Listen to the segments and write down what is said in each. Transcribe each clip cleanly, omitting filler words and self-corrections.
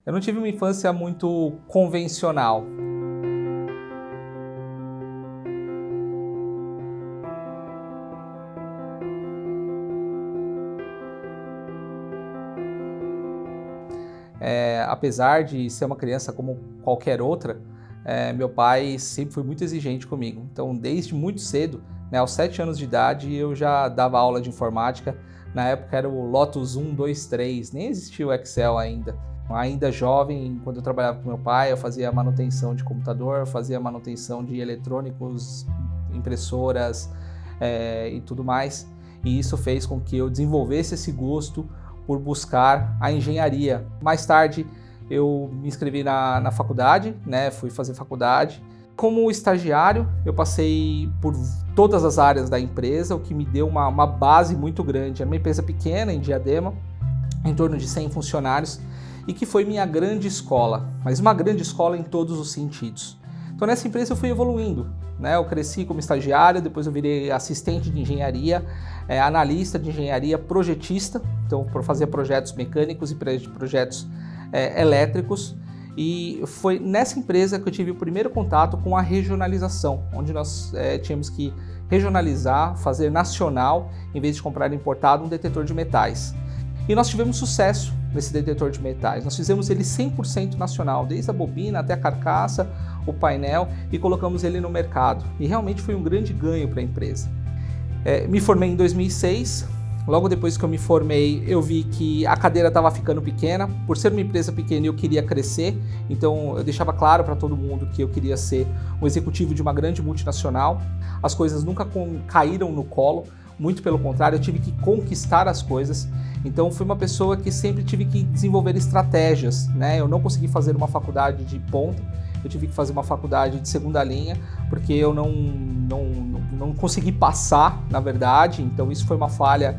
Eu não tive uma infância muito convencional. Apesar de ser uma criança como qualquer outra, meu pai sempre foi muito exigente comigo. Então, desde muito cedo, né, aos 7 anos de idade, eu já dava aula de informática. Na época era o Lotus 1, 2, 3, nem existia o Excel ainda. Ainda jovem, quando eu trabalhava com meu pai, eu fazia manutenção de computador, fazia manutenção de eletrônicos, impressoras e tudo mais. E isso fez com que eu desenvolvesse esse gosto por buscar a engenharia. Mais tarde eu me inscrevi na faculdade, né? Fui fazer faculdade. Como estagiário, eu passei por todas as áreas da empresa, o que me deu uma base muito grande. Era uma empresa pequena, em Diadema, em torno de 100 funcionários, e que foi minha grande escola, mas uma grande escola em todos os sentidos. Então nessa empresa eu fui evoluindo, né? Eu cresci como estagiário, depois eu virei assistente de engenharia, analista de engenharia, projetista, então fazia projetos mecânicos e projetos elétricos. E foi nessa empresa que eu tive o primeiro contato com a regionalização, onde nós tínhamos que regionalizar, fazer nacional, em vez de comprar importado, um detetor de metais. E nós tivemos sucesso nesse detetor de metais. Nós fizemos ele 100% nacional, desde a bobina até a carcaça, o painel, e colocamos ele no mercado. E realmente foi um grande ganho para a empresa. Me formei em 2006. Logo depois que eu me formei, eu vi que a cadeira estava ficando pequena. Por ser uma empresa pequena, eu queria crescer. Então, eu deixava claro para todo mundo que eu queria ser um executivo de uma grande multinacional. As coisas nunca caíram no colo. Muito pelo contrário, eu tive que conquistar as coisas. Então, fui uma pessoa que sempre tive que desenvolver estratégias, né? Eu não consegui fazer uma faculdade de ponta. Eu tive que fazer uma faculdade de segunda linha, porque eu não consegui passar, na verdade. Então isso foi uma falha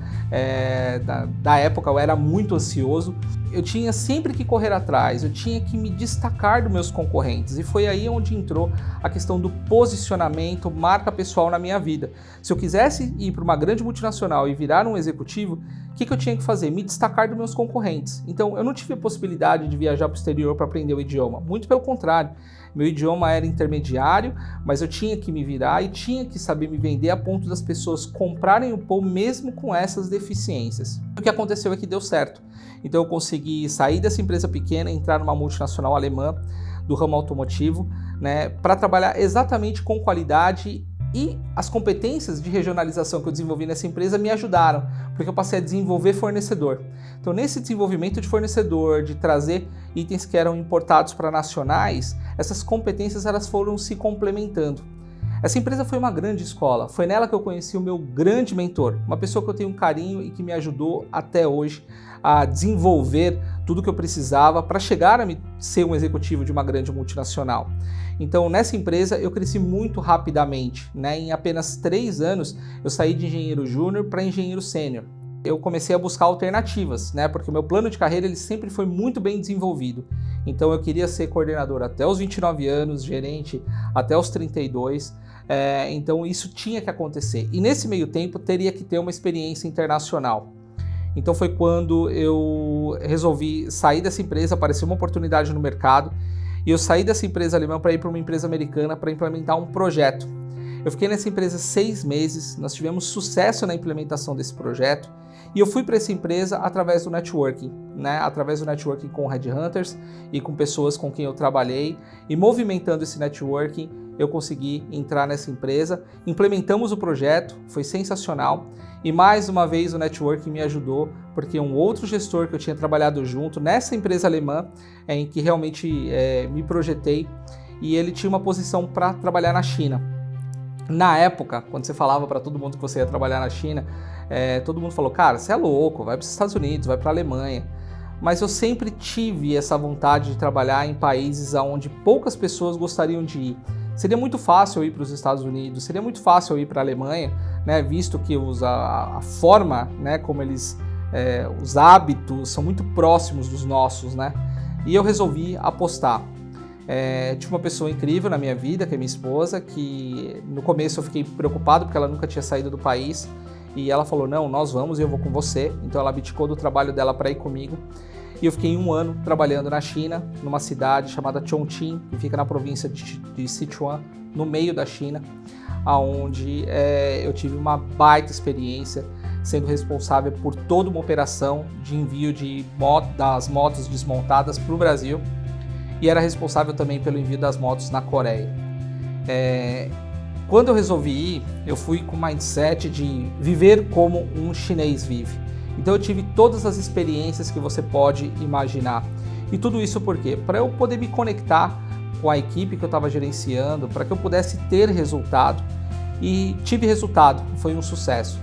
da época. Eu era muito ansioso. Eu tinha sempre que correr atrás, eu tinha que me destacar dos meus concorrentes. E foi aí onde entrou a questão do posicionamento, marca pessoal na minha vida. Se eu quisesse ir para uma grande multinacional e virar um executivo, o que eu tinha que fazer? Me destacar dos meus concorrentes. Então eu não tive a possibilidade de viajar para o exterior para aprender o idioma. Muito pelo contrário. Meu idioma era intermediário, mas eu tinha que me virar e tinha que saber me vender a ponto das pessoas comprarem o pão mesmo com essas deficiências. O que aconteceu é que deu certo. Então eu consegui sair dessa empresa pequena, entrar numa multinacional alemã do ramo automotivo, né, para trabalhar exatamente com qualidade. E as competências de regionalização que eu desenvolvi nessa empresa me ajudaram, porque eu passei a desenvolver fornecedor. Então, nesse desenvolvimento de fornecedor, de trazer itens que eram importados para nacionais, essas competências elas foram se complementando. Essa empresa foi uma grande escola, foi nela que eu conheci o meu grande mentor, uma pessoa que eu tenho um carinho e que me ajudou até hoje a desenvolver tudo que eu precisava para chegar a ser um executivo de uma grande multinacional. Então, nessa empresa, eu cresci muito rapidamente, né? Em apenas 3 anos, eu saí de engenheiro júnior para engenheiro sênior. Eu comecei a buscar alternativas, né? Porque o meu plano de carreira ele sempre foi muito bem desenvolvido. Então, eu queria ser coordenador até os 29 anos, gerente até os 32. Então, isso tinha que acontecer. E nesse meio tempo, teria que ter uma experiência internacional. Então foi quando eu resolvi sair dessa empresa, apareceu uma oportunidade no mercado e eu saí dessa empresa alemã para ir para uma empresa americana para implementar um projeto. Eu fiquei nessa empresa 6 meses, nós tivemos sucesso na implementação desse projeto e eu fui para essa empresa através do networking, né? Através do networking com headhunters e com pessoas com quem eu trabalhei e movimentando esse networking eu consegui entrar nessa empresa, implementamos o projeto, foi sensacional e mais uma vez o networking me ajudou porque um outro gestor que eu tinha trabalhado junto nessa empresa alemã em que realmente me projetei e ele tinha uma posição para trabalhar na China. Na época, quando você falava para todo mundo que você ia trabalhar na China, todo mundo falou, cara, você é louco, vai para os Estados Unidos, vai para a Alemanha. Mas eu sempre tive essa vontade de trabalhar em países onde poucas pessoas gostariam de ir. Seria muito fácil eu ir para os Estados Unidos, seria muito fácil eu ir para a Alemanha, né, visto que a forma, né, como os hábitos são muito próximos dos nossos, né? E eu resolvi apostar. Tive uma pessoa incrível na minha vida, que é minha esposa, que no começo eu fiquei preocupado porque ela nunca tinha saído do país e ela falou, não, nós vamos e eu vou com você. Então ela abdicou do trabalho dela para ir comigo e eu fiquei 1 ano trabalhando na China, numa cidade chamada Chongqing, que fica na província de Sichuan, no meio da China, onde eu tive uma baita experiência, sendo responsável por toda uma operação de envio das motos desmontadas para o Brasil, e era responsável também pelo envio das motos na Coreia. Quando eu resolvi ir, eu fui com o mindset de viver como um chinês vive. Então eu tive todas as experiências que você pode imaginar. E tudo isso por quê? Para eu poder me conectar com a equipe que eu estava gerenciando, para que eu pudesse ter resultado. E tive resultado, foi um sucesso.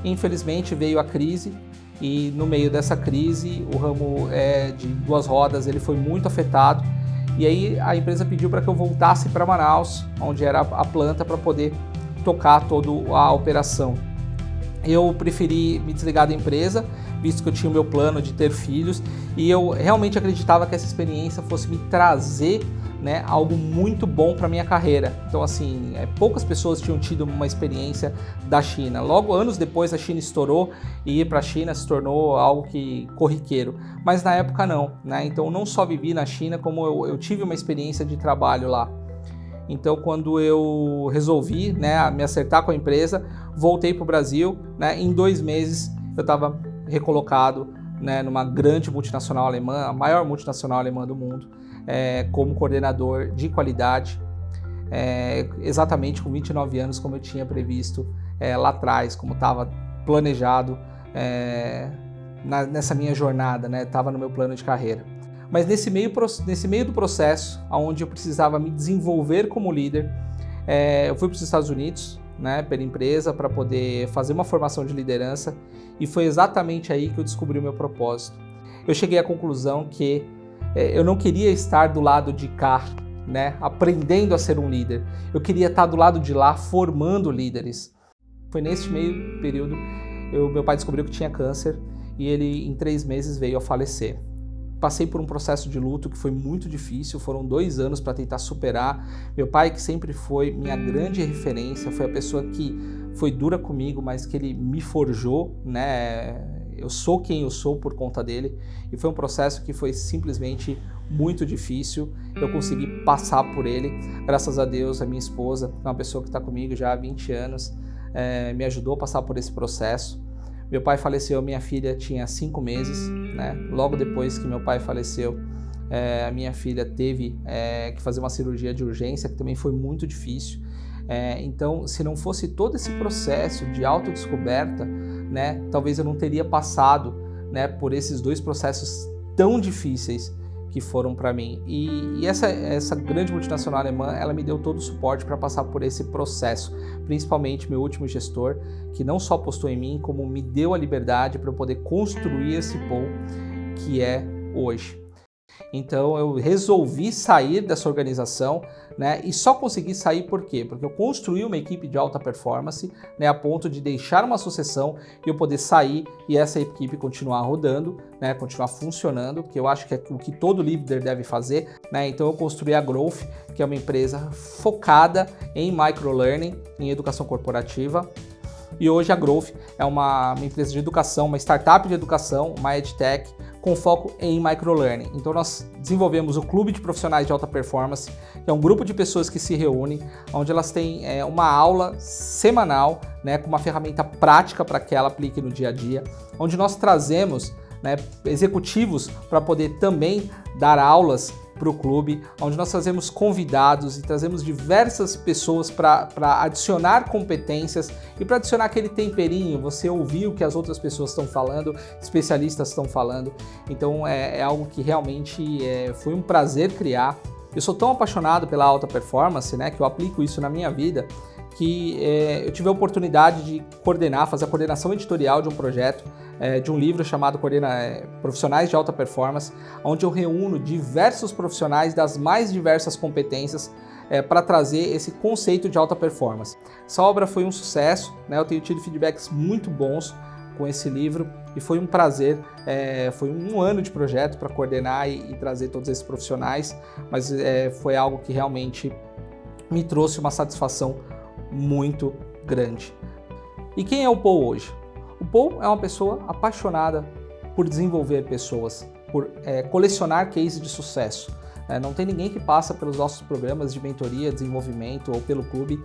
Infelizmente veio a crise e no meio dessa crise o ramo de 2 rodas ele foi muito afetado. E aí a empresa pediu para que eu voltasse para Manaus, onde era a planta, para poder tocar toda a operação. Eu preferi me desligar da empresa, visto que eu tinha o meu plano de ter filhos, e eu realmente acreditava que essa experiência fosse me trazer, né, algo muito bom para minha carreira. Então assim, poucas pessoas tinham tido uma experiência da China. Logo, anos depois, a China estourou e ir para a China se tornou algo corriqueiro. Mas na época não, né? Então eu não só vivi na China, como eu tive uma experiência de trabalho lá. Então quando eu resolvi, né, me acertar com a empresa, voltei para o Brasil, né? Em 2 meses eu estava recolocado, né, numa grande multinacional alemã, a maior multinacional alemã do mundo, como coordenador de qualidade, exatamente com 29 anos, como eu tinha previsto lá atrás, como estava planejado nessa minha jornada, né, estava no meu plano de carreira. Mas nesse meio do processo, onde eu precisava me desenvolver como líder, eu fui para os Estados Unidos, né, pela empresa, para poder fazer uma formação de liderança, e foi exatamente aí que eu descobri o meu propósito. Eu cheguei à conclusão que eu não queria estar do lado de cá, né, aprendendo a ser um líder. Eu queria estar do lado de lá formando líderes. Foi nesse meio período, meu pai descobriu que tinha câncer e ele em 3 meses veio a falecer. Passei por um processo de luto que foi muito difícil, foram 2 anos para tentar superar. Meu pai, que sempre foi minha grande referência, foi a pessoa que foi dura comigo, mas que ele me forjou, né? Eu sou quem eu sou por conta dele, e foi um processo que foi simplesmente muito difícil. Eu consegui passar por ele, graças a Deus. A minha esposa, uma pessoa que está comigo já há 20 anos, me ajudou a passar por esse processo. Meu pai faleceu, minha filha tinha 5 meses, né? Logo depois que meu pai faleceu, a minha filha teve que fazer uma cirurgia de urgência, que também foi muito difícil. Então, se não fosse todo esse processo de autodescoberta, né, talvez eu não teria passado, né, por esses 2 processos tão difíceis que foram para mim. E essa grande multinacional alemã, ela me deu todo o suporte para passar por esse processo, principalmente meu último gestor, que não só apostou em mim, como me deu a liberdade para eu poder construir esse Paul que é hoje. Então eu resolvi sair dessa organização, né, e só consegui sair por quê? Porque eu construí uma equipe de alta performance, né, a ponto de deixar uma sucessão e eu poder sair e essa equipe continuar rodando, né, continuar funcionando, que eu acho que é o que todo líder deve fazer, né? Então eu construí a Growth, que é uma empresa focada em microlearning, em educação corporativa. E hoje a Growth é uma empresa de educação, uma startup de educação, uma edtech, com foco em microlearning. Então nós desenvolvemos o Clube de Profissionais de Alta Performance, que é um grupo de pessoas que se reúnem, onde elas têm uma aula semanal, né, com uma ferramenta prática para que ela aplique no dia a dia, onde nós trazemos, né, executivos para poder também dar aulas para o clube, onde nós trazemos convidados e trazemos diversas pessoas para adicionar competências e para adicionar aquele temperinho, você ouvir o que as outras pessoas estão falando, especialistas estão falando. Então é algo que realmente foi um prazer criar. Eu sou tão apaixonado pela alta performance, né, que eu aplico isso na minha vida, que eu tive a oportunidade de fazer a coordenação editorial de um projeto, de um livro chamado Profissionais de Alta Performance, onde eu reúno diversos profissionais das mais diversas competências para trazer esse conceito de alta performance. Essa obra foi um sucesso, né? Eu tenho tido feedbacks muito bons com esse livro e foi um prazer. Foi 1 ano de projeto para coordenar e trazer todos esses profissionais, mas foi algo que realmente me trouxe uma satisfação muito grande. E quem é o Paul hoje? O Paul é uma pessoa apaixonada por desenvolver pessoas, por colecionar cases de sucesso. Não tem ninguém que passa pelos nossos programas de mentoria, desenvolvimento ou pelo clube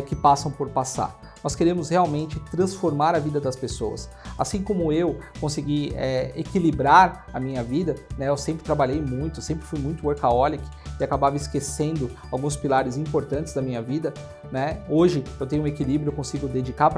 que passam por passar. Nós queremos realmente transformar a vida das pessoas. Assim como eu consegui equilibrar a minha vida, né, eu sempre trabalhei muito, sempre fui muito workaholic e acabava esquecendo alguns pilares importantes da minha vida, né? Hoje eu tenho um equilíbrio, eu consigo dedicar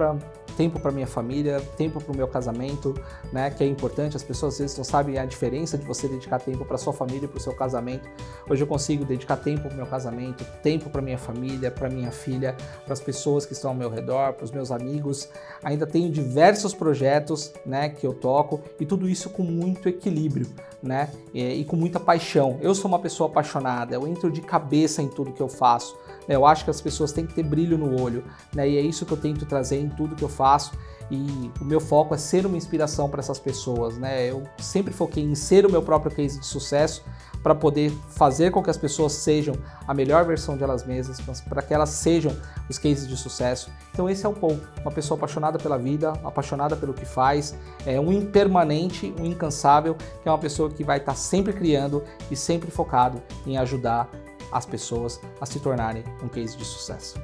tempo para minha família, tempo para o meu casamento, né, que é importante. As pessoas às vezes não sabem a diferença de você dedicar tempo para sua família e para o seu casamento. Hoje eu consigo dedicar tempo para o meu casamento, tempo para minha família, para minha filha, para as pessoas que estão ao meu redor, para os meus amigos. Ainda tenho diversos projetos, né, que eu toco, e tudo isso com muito equilíbrio, né, e com muita paixão. Eu sou uma pessoa apaixonada, eu entro de cabeça em tudo que eu faço. Eu acho que as pessoas têm que ter brilho no olho, né, e é isso que eu tento trazer em tudo que eu faço. E o meu foco é ser uma inspiração para essas pessoas, né? Eu sempre foquei em ser o meu próprio case de sucesso para poder fazer com que as pessoas sejam a melhor versão de elas mesmas, para que elas sejam os cases de sucesso. Então esse é o Paul, uma pessoa apaixonada pela vida, apaixonada pelo que faz, um impermanente, um incansável, que é uma pessoa que vai estar sempre criando e sempre focado em ajudar as pessoas a se tornarem um case de sucesso.